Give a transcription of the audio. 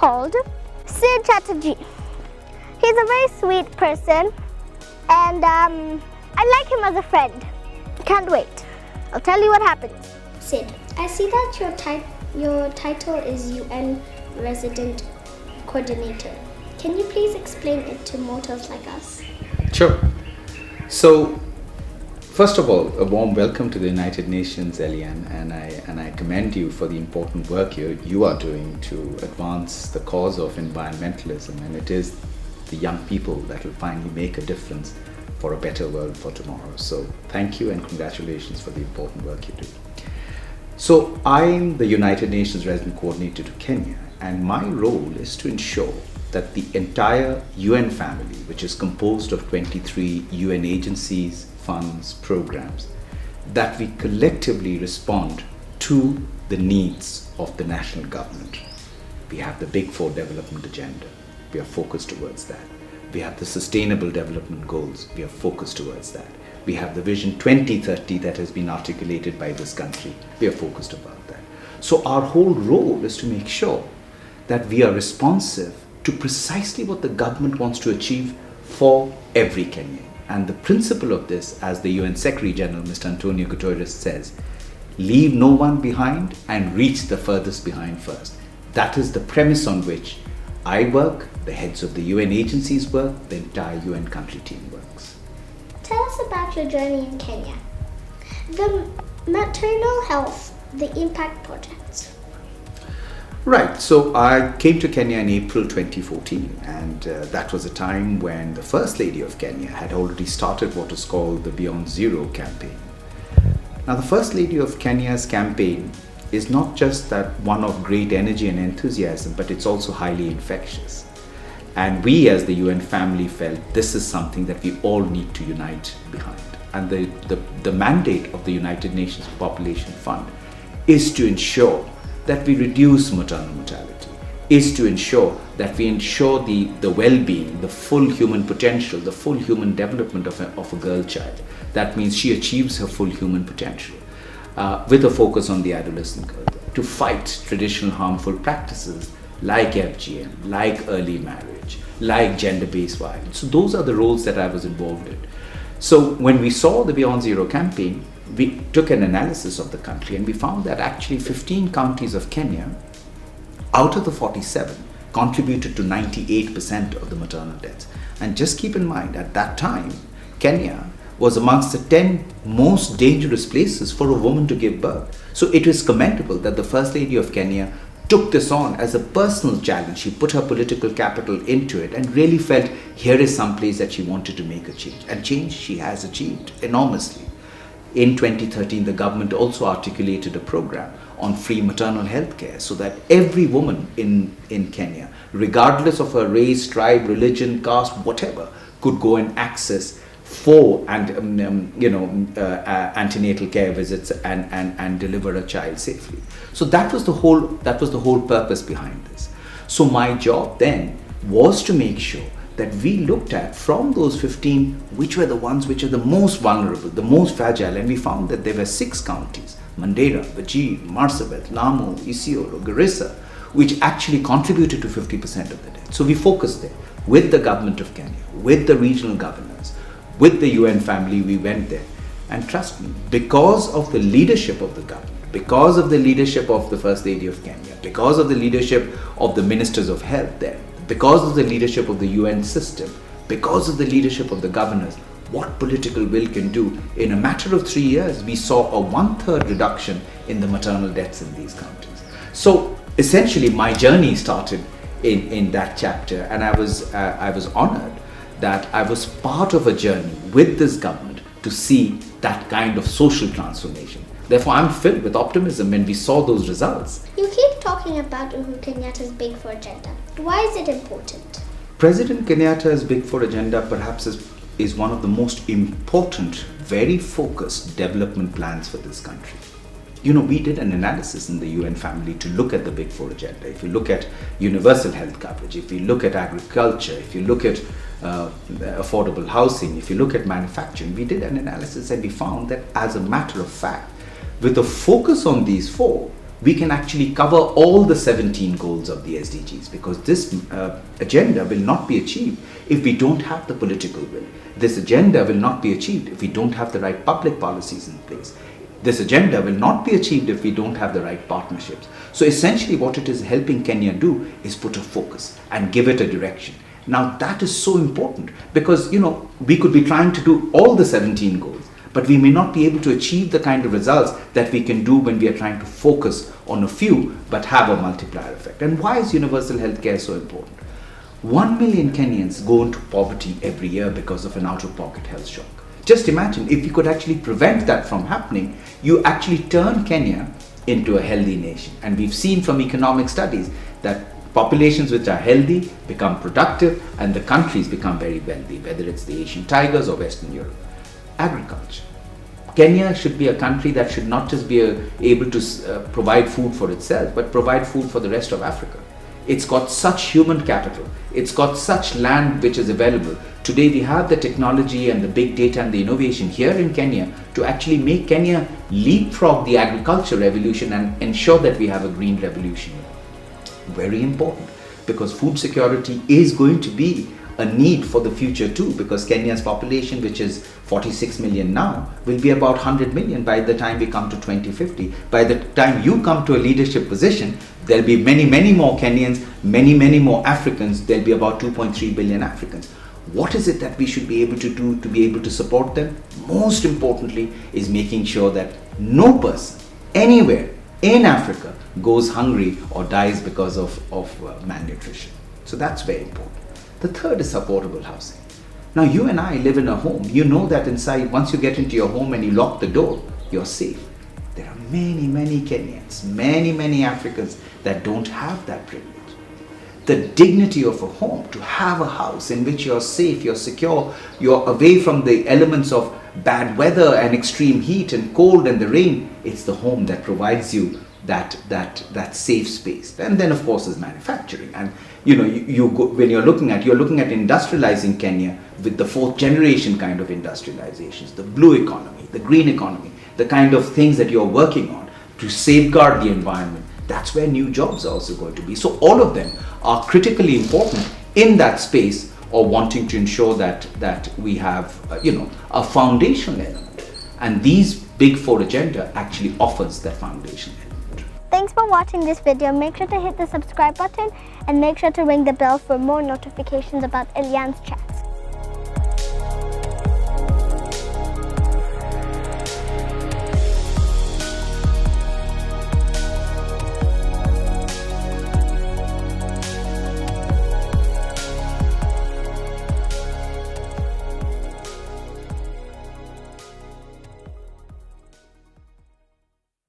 called Siddharth Chatterjee. He's a very sweet person and I like him as a friend. Can't wait. I'll tell you what happens. Sid, I see that your title is UN Resident Coordinator. Can you please explain it to mortals like us? Sure. So, first of all, a warm welcome to the United Nations, Ellyanne, and I commend you for the important work you are doing to advance the cause of environmentalism, and it is the young people that will finally make a difference for a better world for tomorrow. So thank you and congratulations for the important work you do. So I'm the United Nations Resident Coordinator to Kenya, and my role is to ensure that the entire UN family, which is composed of 23 UN agencies, funds, programs, that we collectively respond to the needs of the national government. We have the Big Four development agenda. We are focused towards that. We have the Sustainable Development Goals. We are focused towards that. We have the Vision 2030 that has been articulated by this country. We are focused about that. So our whole role is to make sure that we are responsive to precisely what the government wants to achieve for every Kenyan. And the principle of this, as the UN Secretary General, Mr. Antonio Guterres says, leave no one behind and reach the furthest behind first. That is the premise on which I work, the heads of the UN agencies work, the entire UN country team works. Tell us about your journey in Kenya. The maternal health, the impact projects. Right, so I came to Kenya in April 2014, and that was a time when the First Lady of Kenya had already started what is called the Beyond Zero campaign. Now, the First Lady of Kenya's campaign is not just that one of great energy and enthusiasm, but it's also highly infectious. And we as the UN family felt this is something that we all need to unite behind. And the mandate of the United Nations Population Fund is to ensure that we reduce maternal mortality, is to ensure that we ensure the well-being, the full human potential, the full human development of a girl child. That means she achieves her full human potential. With a focus on the adolescent girl, to fight traditional harmful practices like FGM, like early marriage, like gender-based violence. So those are the roles that I was involved in. So when we saw the Beyond Zero campaign, we took an analysis of the country and we found that actually 15 counties of Kenya, out of the 47, contributed to 98% of the maternal deaths. And just keep in mind, at that time, Kenya was amongst the 10 most dangerous places for a woman to give birth. So it is commendable that the First Lady of Kenya took this on as a personal challenge. She put her political capital into it and really felt here is some place that she wanted to make a change. And change she has achieved enormously. In 2013, the government also articulated a program on free maternal health care so that every woman in Kenya, regardless of her race, tribe, religion, caste, whatever, could go and access antenatal care visits and deliver a child safely. So that was the whole purpose behind this. So my job then was to make sure that we looked at from those 15 which were the ones which are the most vulnerable, the most fragile, and we found that there were 6 counties, Mandera, Wajir, Marsabit, Lamu, Isiolo, Garissa, which actually contributed to 50% of the death. So we focused there with the government of Kenya, with the regional governors, with the UN family. We went there, and trust me, because of the leadership of the government, because of the leadership of the First Lady of Kenya, because of the leadership of the ministers of health there, because of the leadership of the UN system, because of the leadership of the governors, what political will can do, in a matter of 3 years, we saw a 1/3 reduction in the maternal deaths in these counties. So essentially, my journey started in that chapter, and I was honored that I was part of a journey with this government to see that kind of social transformation. Therefore, I'm filled with optimism when we saw those results. You keep talking about Uhuru Kenyatta's Big Four agenda. Why is it important? President Kenyatta's Big Four agenda perhaps is one of the most important, very focused development plans for this country. You know, we did an analysis in the UN family to look at the Big Four agenda. If you look at universal health coverage, if you look at agriculture, if you look at affordable housing, if you look at manufacturing, we did an analysis and we found that as a matter of fact, with a focus on these 4, we can actually cover all the 17 goals of the SDGs, because this agenda will not be achieved if we don't have the political will. This agenda will not be achieved if we don't have the right public policies in place. This agenda will not be achieved if we don't have the right partnerships. So essentially what it is helping Kenya do is put a focus and give it a direction. Now that is so important, because we could be trying to do all the 17 goals, but we may not be able to achieve the kind of results that we can do when we are trying to focus on a few but have a multiplier effect. And why is universal healthcare so important? 1 million Kenyans go into poverty every year because of an out-of-pocket health shock. Just imagine if you could actually prevent that from happening, you actually turn Kenya into a healthy nation. And we've seen from economic studies that populations which are healthy become productive and the countries become very wealthy, whether it's the Asian tigers or Western Europe. Agriculture. Kenya should be a country that should not just be able to provide food for itself, but provide food for the rest of Africa. It's got such human capital. It's got such land which is available. Today we have the technology and the big data and the innovation here in Kenya to actually make Kenya leapfrog the agriculture revolution and ensure that we have a green revolution. Very important, because food security is going to be a need for the future too, because Kenya's population, which is 46 million now, will be about 100 million by the time we come to 2050. By the time you come to a leadership position, there'll be many more Kenyans, many more Africans. There'll be about 2.3 billion Africans. What is it that we should be able to do to be able to support them? Most importantly is making sure that no person anywhere in Africa goes hungry or dies because of malnutrition. So that's very important. The third is supportable housing. Now you and I live in a home. You know that inside, once you get into your home and you lock the door, you're safe. There are many Kenyans, many Africans that don't have that privilege. The dignity of a home, to have a house in which you're safe, you're secure, you're away from the elements of bad weather and extreme heat and cold and the rain. It's the home that provides you that safe space. And then of course is manufacturing. And when you're looking at industrializing Kenya with the fourth generation kind of industrializations, the blue economy, the green economy, the kind of things that you're working on to safeguard the environment, that's where new jobs are also going to be. So all of them are critically important in that space, or wanting to ensure that we have a foundational element. And these big four agenda actually offers that foundational element. Thanks for watching this video. Make sure to hit the subscribe button and make sure to ring the bell for more notifications about Ellyanne's chat.